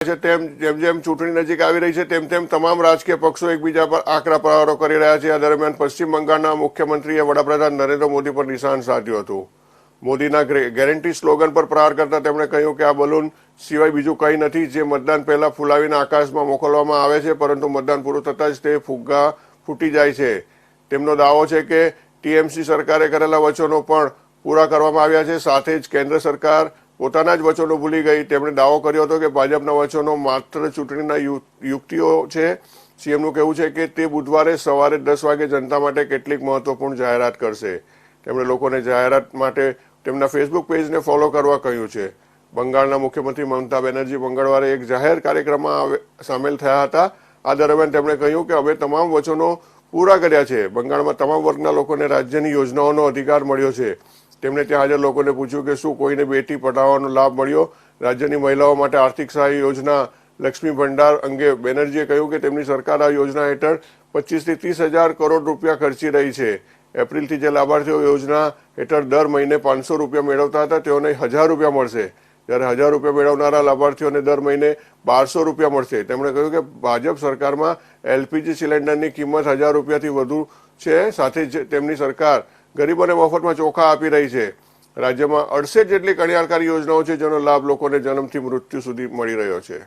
છે તેમ જેમ જેમ ચૂંટણી નજીક આવી રહી છે તેમ તેમ તમામ રાજકીય પક્ષો એકબીજા પર આકરા પ્રહારો કરી રહ્યા છે। આ દરમિયાન પશ્ચિમ બંગાળના મુખ્યમંત્રીએ વડાપ્રધાન નરેન્દ્ર મોદી પર નિશાન સાધ્યું હતું। મોદીના ગેરંટી સ્લોગન પર પ્રહાર કરતા તેમણે કહ્યું કે આ બલૂન સિવાય બીજું કંઈ નથી જે મતદાન પહેલા ફૂલાવીને આકાશમાં મોકલવામાં આવે છે, પરંતુ મતદાન પૂરું થતાં જ તે ફુગ્ગા ફૂટી જાય છે। તેમનો દાવો છે કે ટીએમસી સરકારે કરેલા વચનો પણ પૂરા કરવામાં આવ્યા છે, સાથે જ કેન્દ્ર સરકાર પોતાના જ વચનો ભૂલી ગઈ। તેમણે દાવો કર્યો હતો કે ભાજપના વચનો માત્ર ચૂંટણીના યુક્તિઓ છે। સીએમનું કહેવું છે કે તે બુધવારે સવારે 10 વાગે જનતા માટે કેટલીક મહત્વપૂર્ણ જાહેરાત કરશે। તેમણે લોકોને જાહેરાત માટે તેમના ફેસબુક પેજને ફોલો કરવા કહ્યું છે। બંગાળના મુખ્યમંત્રી મમતા બેનર્જી મંગળવારે એક જાહેર કાર્યક્રમમાં સામેલ થયા હતા। આ દરમિયાન તેમણે કહ્યું કે અમે તમામ વચનો પૂરા કર્યા છે। બંગાળમાં તમામ વર્ગના લોકોને રાજ્યની યોજનાઓનો અધિકાર મળ્યો છે। તેમણે ત્યાં હાજર લોકોને પૂછ્યું કે શું કોઈને બેટી પઢાવવાનો લાભ મળ્યો। રાજ્યની મહિલાઓ માટે આર્થિક સહાય યોજના લક્ષ્મી ભંડાર અંગે બેનર્જીએ કહ્યું કે તેમની સરકાર આ યોજના હેઠળ 25 થી 30 હજાર કરોડ રૂપિયા ખર્ચી રહી છે। એપ્રિલથી જે લાભાર્થીઓ યોજના હેઠળ દર મહિને 500 રૂપિયા મેળવતા હતા તેઓને 1000 રૂપિયા મળશે, જ્યારે 1000 રૂપિયા મેળવનારા લાભાર્થીઓને દર મહિને 1200 રૂપિયા મળશે। તેમણે કહ્યું કે ભાજપ સરકારમાં એલપીજી સિલિન્ડરની કિંમત 1000 રૂપિયાથી વધુ છે, સાથે જ તેમની સરકાર ગરીબોને મફતમાં ચોખા આપી રહી છે। રાજ્યમાં 68 જેટલી કલ્યાણકારી યોજનાઓ છે જેનો લાભ લોકોને જન્મથી મૃત્યુ સુધી મળી રહ્યો છે।